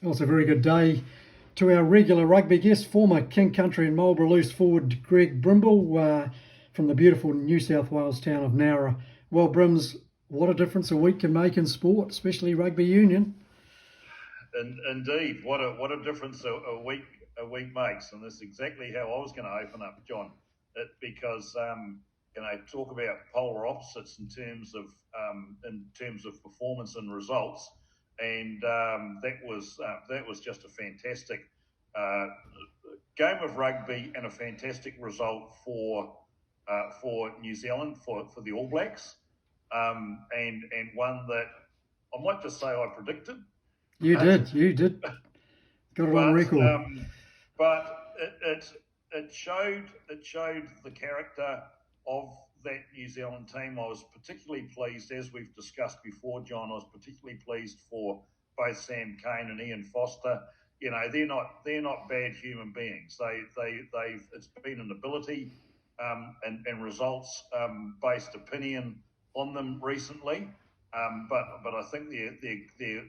Also, a very good day to our regular rugby guest, former King Country and Marlborough loose forward Greg Brimble from the beautiful New South Wales town of Nowra. Well, Brims, what a difference a week can make in sport, especially rugby union. Indeed, what a difference a week makes, and that's exactly how I was going to open up, John. Because talk about polar opposites in terms of performance and results, and that was just a fantastic uh, game of rugby and a fantastic result for New Zealand for the All Blacks, and one that I might just say I predicted, You but did, you did. Got it on but record. it showed the character of that New Zealand team. I was particularly pleased, as we've discussed before, John. I was particularly pleased for both Sam Cane and Ian Foster. They're not bad human beings. They've it's been an ability and results based opinion on them recently. But I think they're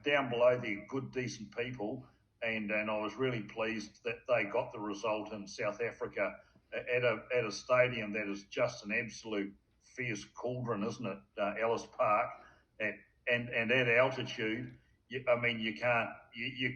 down below, they're good, decent people, and I was really pleased that they got the result in South Africa at a stadium that is just an absolute fierce cauldron, isn't it? Ellis Park, at, and at altitude. I mean, you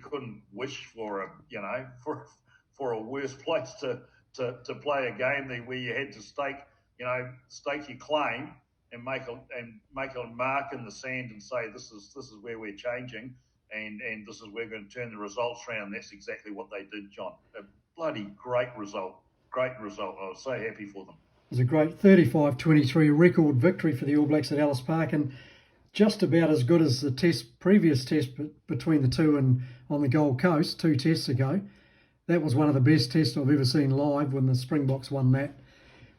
couldn't wish for a worse place to play a game there where you had to stake your claim and make a mark in the sand and say this is where we're changing, and this is where we're going to turn the results around. That's exactly what they did, John. A bloody great result. Great result. I was so happy for them. It was a great 35-23 record victory for the All Blacks at Ellis Park, and just about as good as the previous test between the two and on the Gold Coast 2 tests ago. That was one of the best tests I've ever seen live when the Springboks won that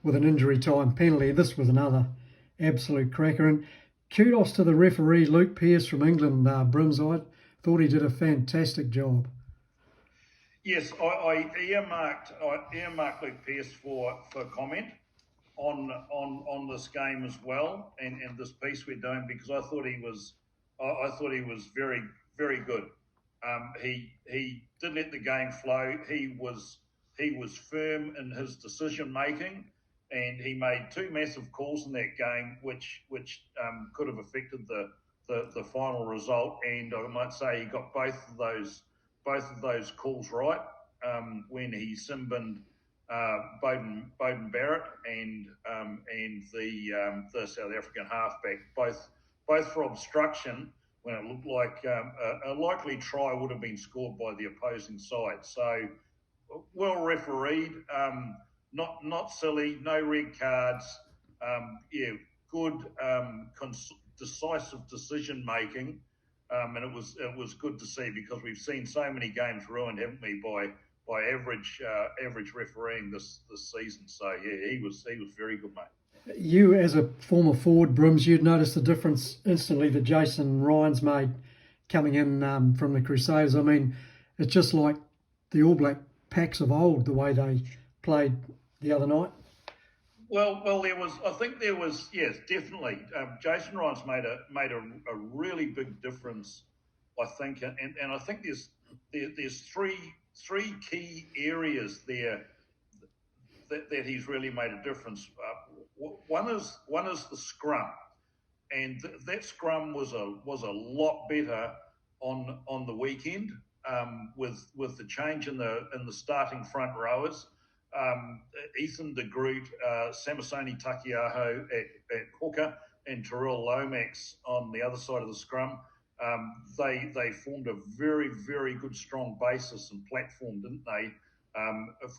with an injury time penalty. This was another absolute cracker. And kudos to the referee, Luke Pearce from England, Brims. I thought he did a fantastic job. Yes, I earmarked Luke Pearce for comment on this game as well, and this piece we're doing, because I thought he was very, very good. He did let the game flow. He was firm in his decision making, and he made two massive calls in that game, which could have affected the final result. And I might say he got both of those calls right, when he simbined Bowden Barrett and the South African halfback, both for obstruction, when it looked like a likely try would have been scored by the opposing side. So well refereed, not silly, no red cards. Yeah, good, decisive decision making, and it was good to see, because we've seen so many games ruined, haven't we, by average refereeing this season. So yeah, he was very good, mate. You, as a former forward, Brims, you'd notice the difference instantly that Jason Ryan's made coming in from the Crusaders. I mean, it's just like the All Black packs of old, the way they played the other night. Well, I think there was, yes, definitely. Jason Ryan's made a really big difference, I think, and I think there's three key areas there that he's really made a difference. One is the scrum, and that scrum was a lot better on the weekend, with the change in the starting front rowers. Ethan de Groot, Samasoni Takiaho at hooker, and Terrell Lomax on the other side of the scrum. They formed a very, very good, strong basis and platform, didn't they,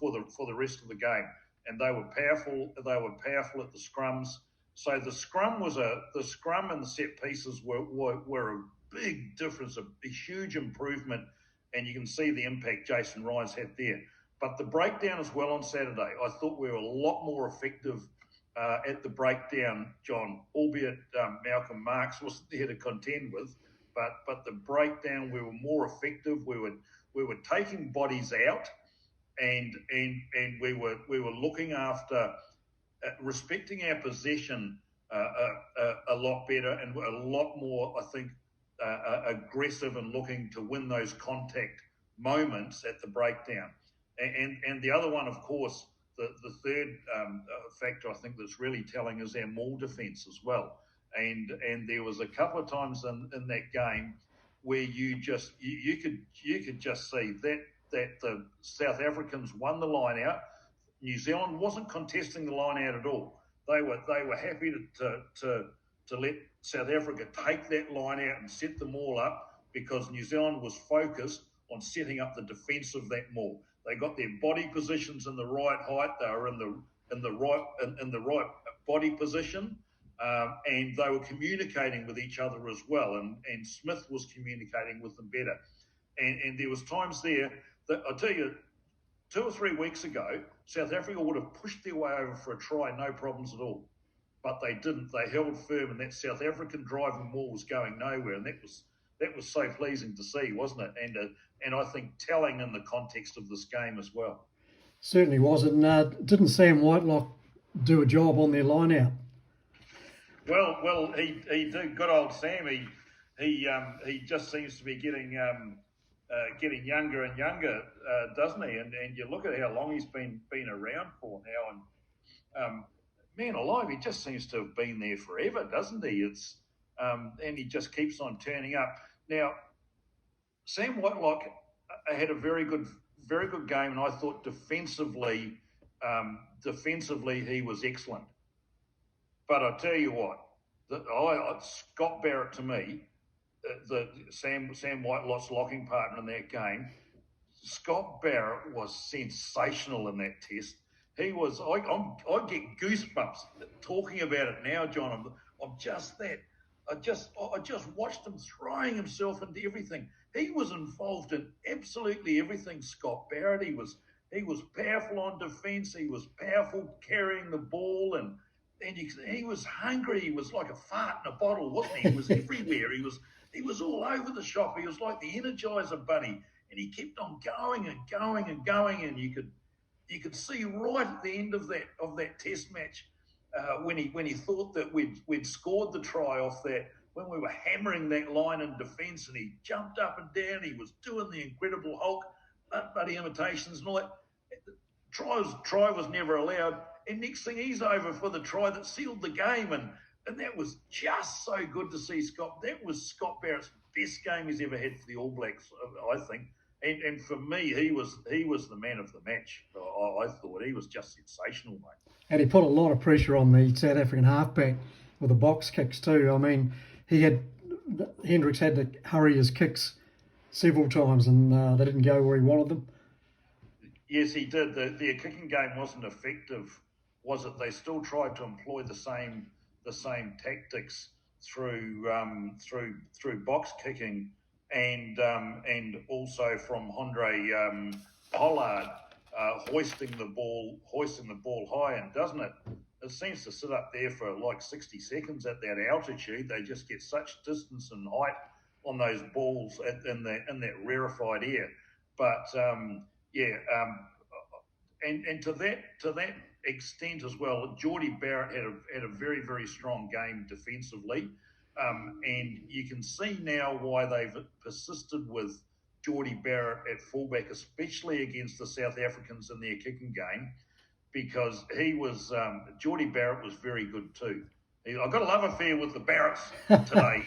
for the rest of the game? And they were powerful. They were powerful at the scrums. So the scrum and the set pieces were a big difference, a huge improvement, and you can see the impact Jason Ryan's had there. But the breakdown as well on Saturday, I thought we were a lot more effective at the breakdown, John, albeit Malcolm Marks wasn't there to contend with. But the breakdown, we were more effective. We were taking bodies out, and we were looking after, respecting our possession, a lot better, and a lot more, I think, aggressive and looking to win those contact moments at the breakdown. And the other one, of course, the third factor I think that's really telling is our maul defence as well. And there was a couple of times in that game where you could just see that the South Africans won the line out. New Zealand wasn't contesting the line out at all. They were happy to let South Africa take that line out and set them all up, because New Zealand was focused on setting up the defence of that maul. They got their body positions in the right height. They were in the right body position, and they were communicating with each other as well. And Smith was communicating with them better. And there was times there that, I tell you, 2 or 3 weeks ago, South Africa would have pushed their way over for a try, no problems at all. But they didn't. They held firm, and that South African driving maul was going nowhere. And that was so pleasing to see, wasn't it? And I think telling in the context of this game as well. Certainly was. And didn't Sam Whitelock do a job on their line out? Well, he did. Good old Sam. He just seems to be getting younger and younger, doesn't he? And you look at how long he's been around for now, and man alive, he just seems to have been there forever, doesn't he? And he just keeps on turning up. Now, Sam Whitelock had a very good game, and I thought defensively he was excellent. But I tell you what, Scott Barrett, to me, the Sam Whitelock's locking partner in that game, Scott Barrett was sensational in that test. He was. I get goosebumps talking about it now, John. I'm just that. I just watched him throwing himself into everything. He was involved in absolutely everything. Scott Barrett. He was powerful on defence. He was powerful carrying the ball, and he was hungry. He was like a fart in a bottle, wasn't he? He was everywhere. He was all over the shop. He was like the Energizer Bunny, and he kept on going and going and going. And you could see right at the end of that test match when he thought that we'd scored the try off that, when we were hammering that line in defence, and he jumped up and down. He was doing the Incredible Hulk, bloody imitations and all that. Try was never allowed, and next thing he's over for the try that sealed the game, and that was just so good to see Scott. That was Scott Barrett's best game he's ever had for the All Blacks, I think. And for me, he was the man of the match. I thought he was just sensational, mate. And he put a lot of pressure on the South African halfback with the box kicks too. I mean, Hendricks had to hurry his kicks several times, and they didn't go where he wanted them. Yes, he did. Their kicking game wasn't effective, was it? They still tried to employ the same tactics through box kicking, and also from Andre Pollard hoisting the ball high. And doesn't it? It seems to sit up there for like 60 seconds at that altitude. They just get such distance and height on those balls in that rarefied air. But and to that extent as well, Geordie Barrett had a very, very strong game defensively, and you can see now why they've persisted with Geordie Barrett at fullback, especially against the South Africans in their kicking game, because Geordie Barrett was very good too. I've got a love affair with the Barretts today,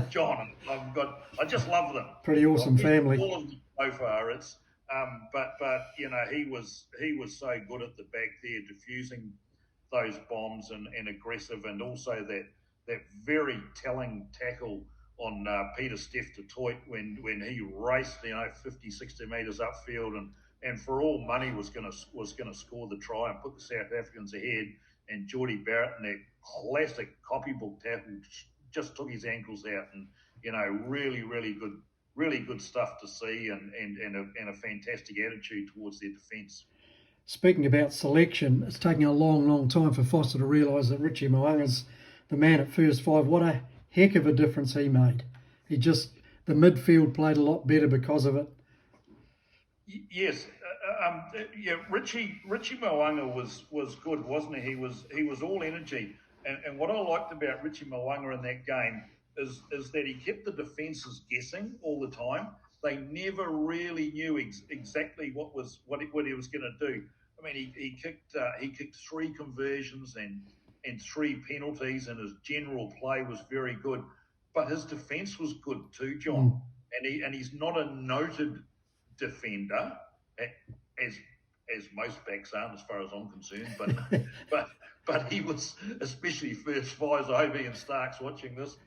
John. I just love them. Pretty awesome family. All of them so far. But you know, he was so good at the back there, diffusing those bombs and aggressive, and also that very telling tackle on Peter Steph du Toit when he raced 50, 60 metres upfield and for all money was going to score the try and put the South Africans ahead. And Geordie Barrett in that classic copybook tackle just took his ankles out, and really, really good. Really good stuff to see, and a fantastic attitude towards their defence. Speaking about selection, it's taking a long, long time for Foster to realise that Richie Mo'unga's the man at first five. What a heck of a difference he made. The midfield played a lot better because of it. Yes, Richie Mo'unga was good, wasn't he? He was all energy, and what I liked about Richie Mo'unga in that game is that he kept the defences guessing all the time. They never really knew exactly what he was going to do. I mean, he kicked three conversions and three penalties, and his general play was very good. But his defence was good too, John. And he's not a noted defender, as most backs aren't, as far as I'm concerned. But he was, especially first fives. I hope Ian Stark's watching this,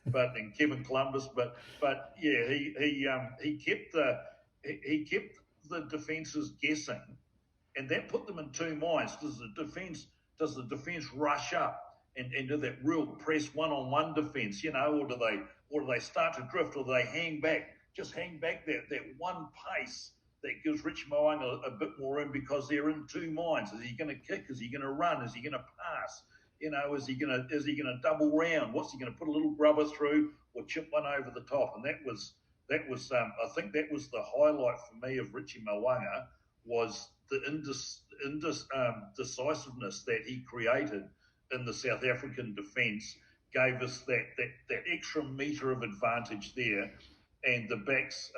and Kevin Columbus. But yeah, he kept the defences guessing, and that put them in two minds. Does the defence rush up and do that real press one-on-one defence, or do they start to drift, or do they hang back? Just hang back that one pace that gives Richie Mo'unga a bit more room, because they're in two minds. Is he going to kick? Is he going to run? Is he going to pass? Is he going to double round? What's he going to put a little grubber through or chip one over the top? And that was I think that was the highlight for me of Richie Mo'unga, was the decisiveness that he created in the South African defence. Gave us that extra metre of advantage there, and the backs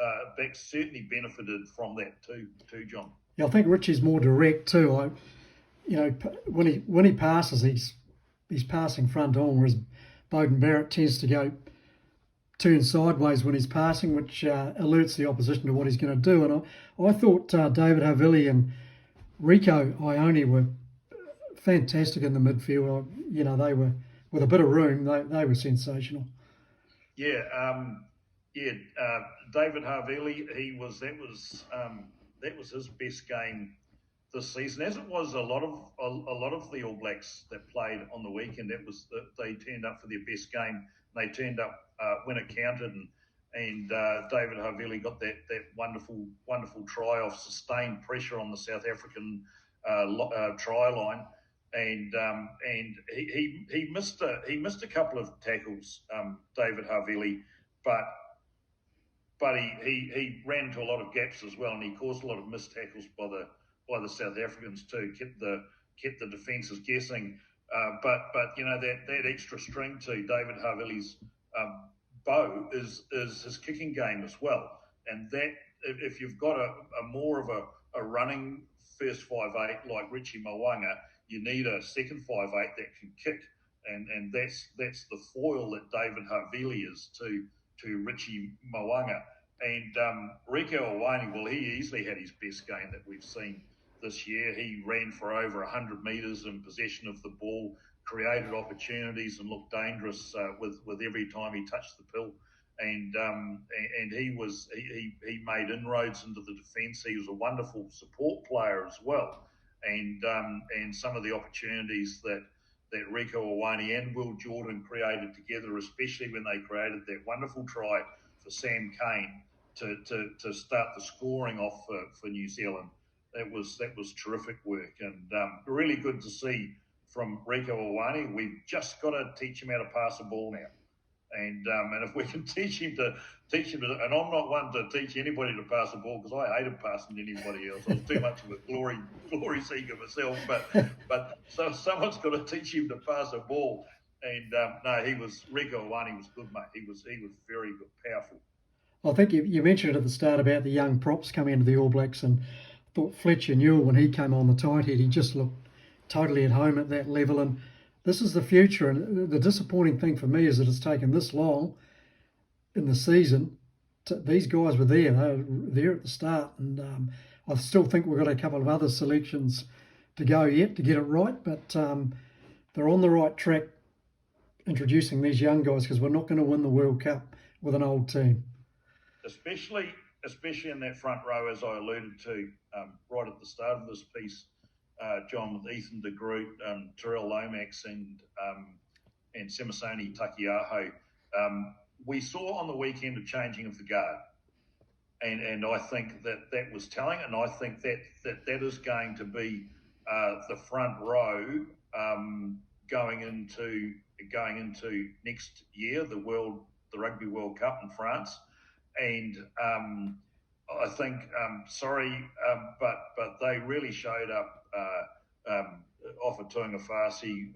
certainly benefited from that too, John. Yeah, I think Richie's more direct too. When he passes, he's passing front on, whereas Beauden Barrett tends to turn sideways when he's passing, which alerts the opposition to what he's going to do. And I thought David Havili and Rico Ione were fantastic in the midfield. They were, with a bit of room, they were sensational. Yeah, David Havili, that was his best game this season, as it was a lot of the All Blacks that played on the weekend. They turned up for their best game. They turned up when it counted, and David Havili got that wonderful try off sustained pressure on the South African try line, and he missed a couple of tackles, David Havili, but he ran into a lot of gaps as well, and he caused a lot of missed tackles by the South Africans too. Kept the defences guessing, but that extra string to David Havili's bow is his kicking game as well. And that, if you've got a more of a running first 5'8" like Richie Mo'unga, you need a second 5'8" that can kick, and that's the foil that David Havili is to Richie Mo'unga. And Rieko Ioane, well, he easily had his best game that we've seen this year. He ran for over 100 metres in possession of the ball, created opportunities, and looked dangerous with every time he touched the pill. And he made inroads into the defence. He was a wonderful support player as well. And some of the opportunities that Rieko Ioane and Will Jordan created together, especially when they created that wonderful try for Sam Cane to start the scoring off for New Zealand. That was terrific work, and really good to see from Rieko Ioane. We've just got to teach him how to pass the ball now, and if we can teach him to, and I'm not one to teach anybody to pass the ball, because I hated passing to anybody else. I was too much of a glory seeker myself. But so someone's got to teach him to pass the ball, and Rieko Ioane was good, mate. He was very good, powerful. I think you mentioned at the start about the young props coming into the All Blacks, and I thought Fletcher Newell, when he came on the tight head, he just looked totally at home at that level. And this is the future. And the disappointing thing for me is that it's taken this long in the season. These guys were there. They were there at the start. And I still think we've got a couple of other selections to go yet to get it right. But they're on the right track introducing these young guys, because we're not going to win the World Cup with an old team. Especially in that front row, as I alluded to right at the start of this piece, John, with Ethan de Groot, Terrell Lomax, and Semisoni Takiaho. We saw on the weekend a changing of the guard, and I think that was telling, and I think that is going to be the front row going into next year, the Rugby World Cup in France. And I think, but they really showed up Ofa Tuangafasi,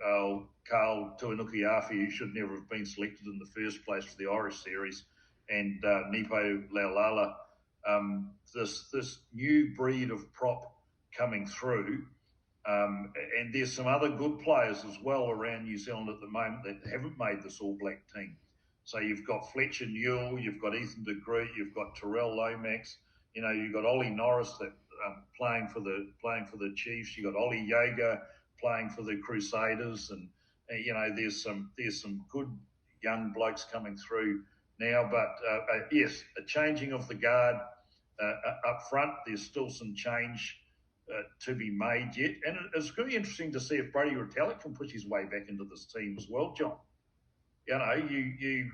Carl Tuinukuiafi, who should never have been selected in the first place for the Irish series, and Nipo Laulala. This new breed of prop coming through. And there's some other good players as well around New Zealand at the moment that haven't made this All Black team. So you've got Fletcher Newell, you've got Ethan de Groot, you've got Terrell Lomax, you've got Ollie Norris that playing for the Chiefs. You've got Ollie Jaeger playing for the Crusaders, and there's some good young blokes coming through now. But yes, a changing of the guard up front. There's still some change to be made yet, and it's going to be interesting to see if Brodie Retallick can push his way back into this team as well, John. You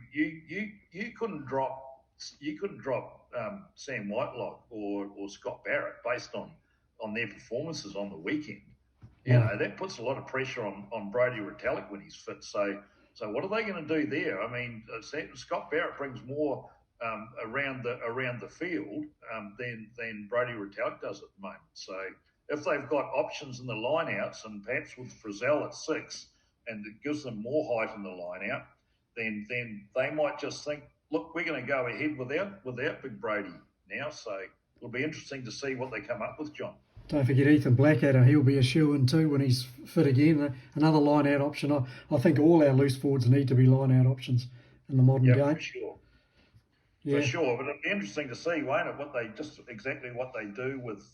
couldn't drop Sam Whitelock or Scott Barrett based on their performances on the weekend. That puts a lot of pressure on Brodie Retallick when he's fit. So what are they going to do there? I mean, Scott Barrett brings more around the field than Brodie Retallick does at the moment. So if they've got options in the lineouts, and perhaps with Frizzell at 6, and it gives them more height in the lineout, then they might just think, look, we're going to go ahead without Big Brodie now. So it'll be interesting to see what they come up with, John. Don't forget Ethan Blackadder, he'll be a shoe-in too when he's fit again. Another line-out option. I think all our loose forwards need to be line-out options in the modern game. For sure. Yeah. For sure, but it'll be interesting to see, won't it, what they do with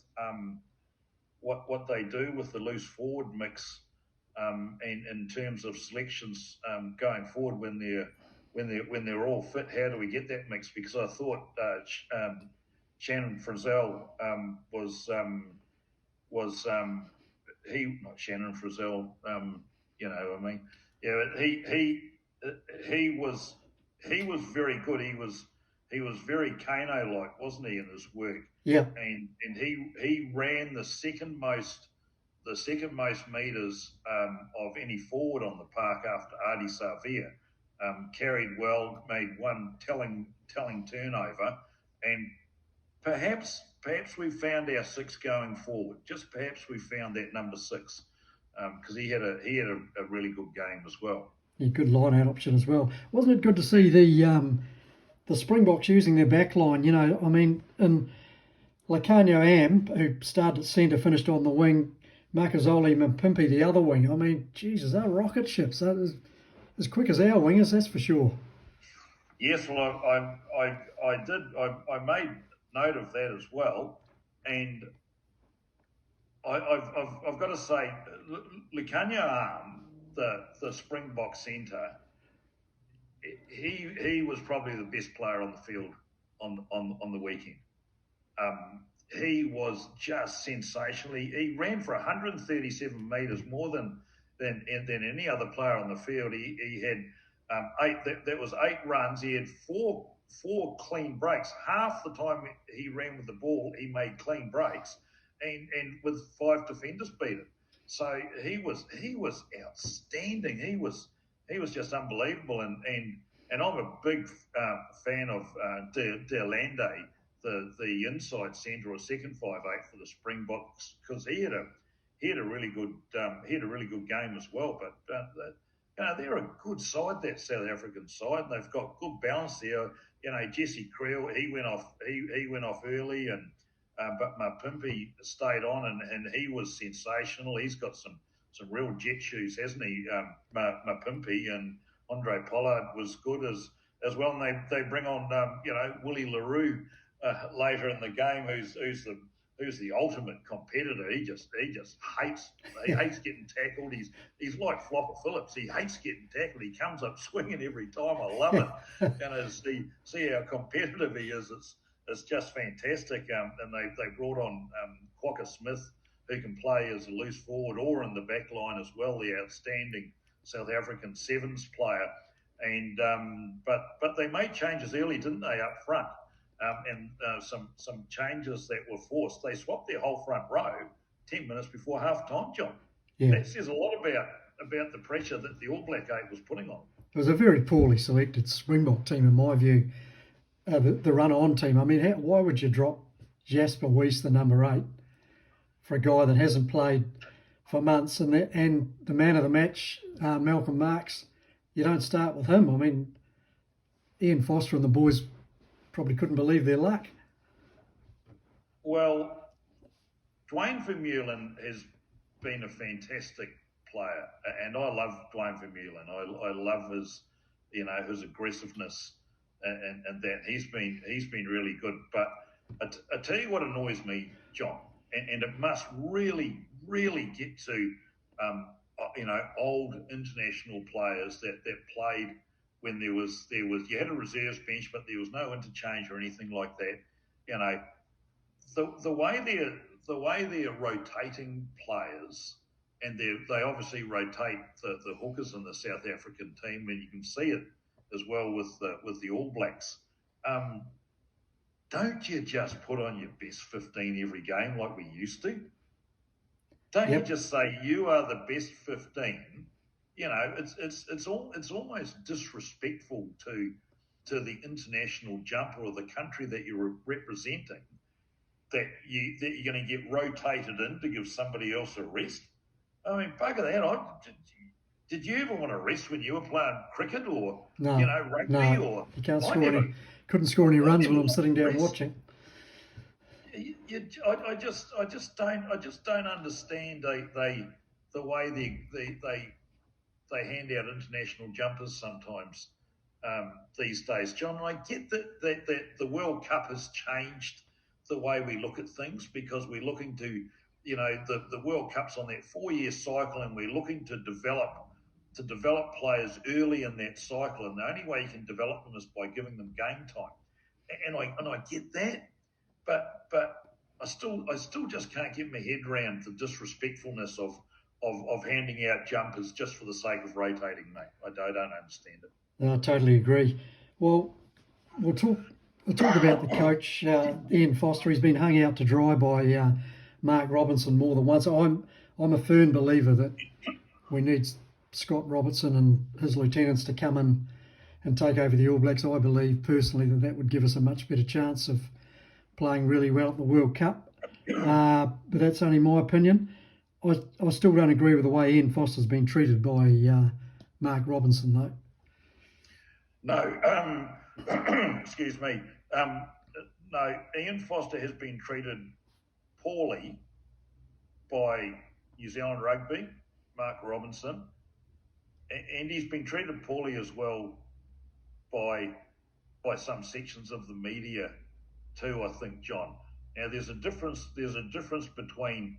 what they do with the loose forward mix, and in terms of selections going forward when they're all fit. How do we get that mix? Because I thought Shannon Frizzell was not Shannon Frizzell. He was very good. He was very Kano-like, wasn't he, in his work? Yeah. And he ran the second most meters of any forward on the park after Adi Savia. Carried well, made one telling turnover, and perhaps we found our 6 going forward. Just perhaps we found that number 6, because he had a really good game as well. Yeah, good line-out option as well. Wasn't it good to see the Springboks using their back line? I mean, in Lacanio Am, who started at centre, finished on the wing, Makazole Mpimpi the other wing. I mean, Jesus, they're rocket ships. They're as quick as our wingers, that's for sure. Yes, well, I made note of that as well, and I've got to say, Lacanio Am, the Springbok centre, he was probably the best player on the field on the weekend. He was just sensational. He ran for 137 metres, more than any other player on the field. He had 8. That was 8 runs. He had four clean breaks. Half the time he ran with the ball, he made clean breaks, and with 5 defenders beat him. So he was outstanding. He was just unbelievable. And I'm a big fan of De Lande, the inside centre or second 5'8" for the Springboks, because he had a really good game as well. But they're a good side, that South African side, and they've got good balance there. Jesse Creel, he went off early, and but Mpimpi stayed on, and he was sensational. He's got some real jet shoes, hasn't he, Mpimpi? And Andre Pollard was good as well. And they bring on Willie LaRue later in the game, who's the ultimate competitor. He just hates getting tackled. He's like Flopper Phillips. He hates getting tackled. He comes up swinging every time. I love it. And see how competitive he is. It's just fantastic. And they brought on Quokka Smith, who can play as a loose forward or in the back line as well. The outstanding South African sevens player. And but they made changes early, didn't they, up front? And some changes that were forced. They swapped their whole front row 10 minutes before half time, John. Yeah. That says a lot about the pressure that the All Black 8 was putting on. It was a very poorly selected Springbok team, in my view. The run-on team. I mean, why would you drop Jasper Weiss, the number 8, for a guy that hasn't played for months, and the man of the match, Malcolm Marks, you don't start with him. I mean, Ian Foster and the boys probably couldn't believe their luck. Well, Dwayne Vermeulen has been a fantastic player, and I love Dwayne Vermeulen. I love his aggressiveness, and that he's been really good. But I tell you what annoys me, John, and it must really get to old international players that played when there was you had a reserves bench, but there was no interchange or anything like that. You know, the way they're rotating players, and they obviously rotate the hookers in the South African team, and you can see it as well with the All Blacks. Don't you just put on your best 15 every game like we used to? Don't you just say you are the best 15? You know, it's almost disrespectful to the international jumper or the country that you're representing, that you're going to get rotated in to give somebody else a rest. I mean, bugger that. Did you ever want to rest when you were playing cricket or rugby or? You can't score couldn't score any runs when I'm sitting down watching. I just don't understand the way they hand out international jumpers sometimes these days, John. I get that the World Cup has changed the way we look at things, because we're looking to, the World Cup's on that 4-year cycle, and we're looking to develop players early in that cycle, and the only way you can develop them is by giving them game time. And I get that, but I still just can't get my head around the disrespectfulness of handing out jumpers just for the sake of rotating, mate. I don't understand it. No, I totally agree. Well, we'll talk about the coach, Ian Foster. He's been hung out to dry by Mark Robinson more than once. I'm a firm believer that we need Scott Robertson and his lieutenants to come in and take over the All Blacks. I believe personally that would give us a much better chance of playing really well at the World Cup. But that's only my opinion. I still don't agree with the way Ian Foster's been treated by Mark Robinson, though. No, excuse me. No, Ian Foster has been treated poorly by New Zealand Rugby, Mark Robinson, and he's been treated poorly as well by some sections of the media too, I think, John. Now, there's a difference between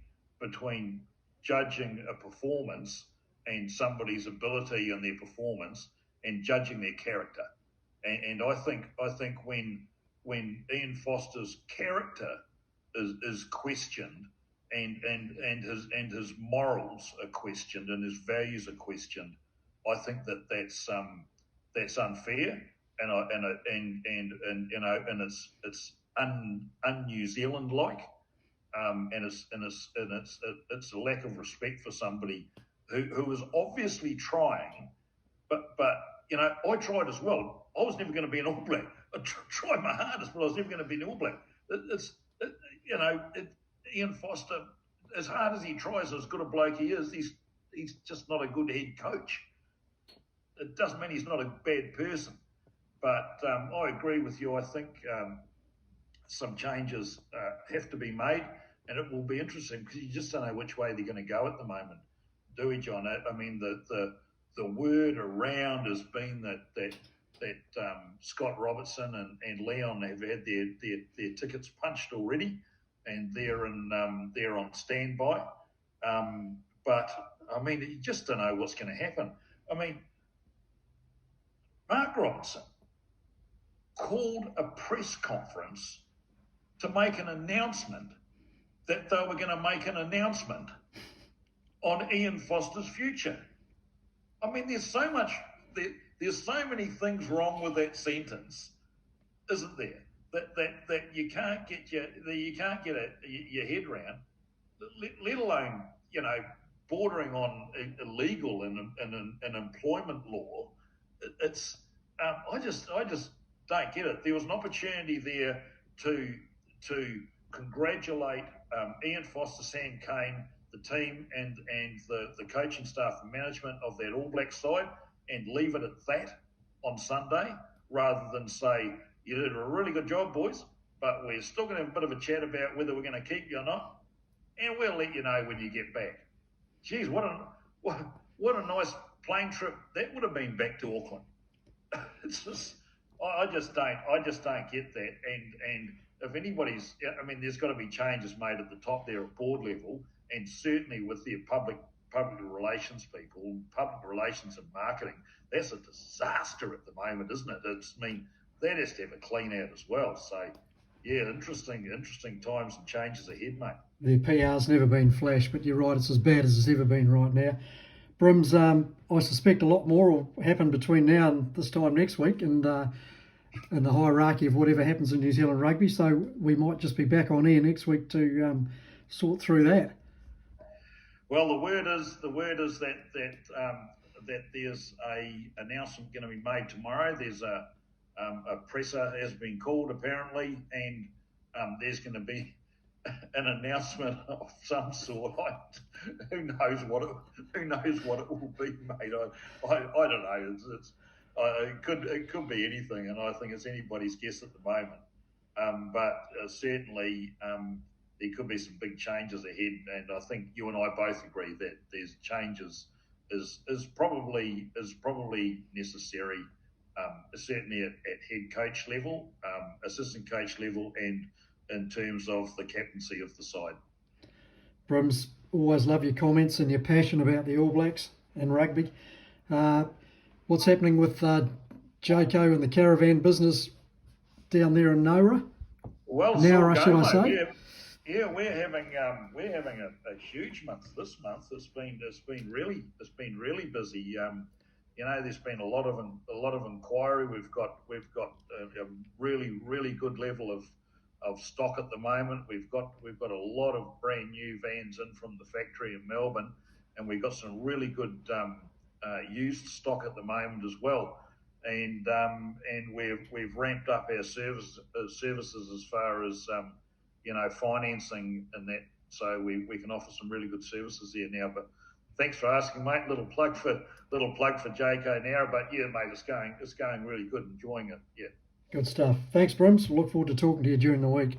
judging a performance and somebody's ability and their performance, and judging their character. And I think when Ian Foster's character is questioned, and his morals are questioned, and his values are questioned, I think that's unfair, and it's un-New Zealand like, and it's a lack of respect for somebody who is obviously trying, but I tried as well. I was never going to be an All Black. I tried my hardest, but I was never going to be an All Black. Ian Foster, as hard as he tries, as good a bloke he is, he's just not a good head coach. It doesn't mean he's not a bad person, but I agree with you. I think some changes have to be made, and it will be interesting because you just don't know which way they're going to go at the moment, do we, John? I mean, the word around has been that Scott Robertson and Leon have had their tickets punched already, and they're on standby. But I mean, you just don't know what's going to happen. I mean, Mark Robinson called a press conference to make an announcement that they were going to make an announcement on Ian Foster's future. I mean, there's so many things wrong with that sentence, isn't there? That you can't get your head around, let alone bordering on illegal and employment law. It's I just don't get it. There was an opportunity there to congratulate Ian Foster, Sam Cane, the team and the coaching staff and management of that All Black side and leave it at that on Sunday, rather than say, you did a really good job, boys, but we're still going to have a bit of a chat about whether we're going to keep you or not, and we'll let you know when you get back. Geez, what a nice plane trip that would have been back to Auckland. It's just, I just don't get that. And if anybody's, I mean, there's got to be changes made at the top there at board level, and certainly with their public relations people, public relations and marketing. That's a disaster at the moment, isn't it? That has to have a clean out as well. So, yeah, interesting times and changes ahead, mate. The PR's never been flash, but you're right, it's as bad as it's ever been right now. Brims, I suspect a lot more will happen between now and this time next week, and in the hierarchy of whatever happens in New Zealand rugby. So we might just be back on air next week to sort through that. Well, the word is that there's a announcement going to be made tomorrow. There's a presser has been called apparently, and there's going to be an announcement of some sort. Who knows what it will be, mate? I don't know. It could be anything, and I think it's anybody's guess at the moment. But certainly there could be some big changes ahead, and I think you and I both agree that there's changes is probably necessary. Certainly at head coach level, assistant coach level, and in terms of the captaincy of the side. Brims, always love your comments and your passion about the All Blacks and rugby. What's happening with Joko and the caravan business down there in Nowra? Well, Nowra, should I say? Yeah, we're having a huge month this month. It's been really busy. There's been a lot of inquiry. We've got a really good level of stock at the moment. We've got a lot of brand new vans in from the factory in Melbourne, and we've got some really good used stock at the moment as well. And we've ramped up our services as far as financing and that, so we can offer some really good services there now. But thanks for asking, mate. Little plug for Joko now, but yeah, mate, it's going really good. Enjoying it. Yeah. Good stuff. Thanks, Brims. Look forward to talking to you during the week.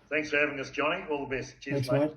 Thanks for having us, Johnny. All the best. Cheers, Thanks, mate.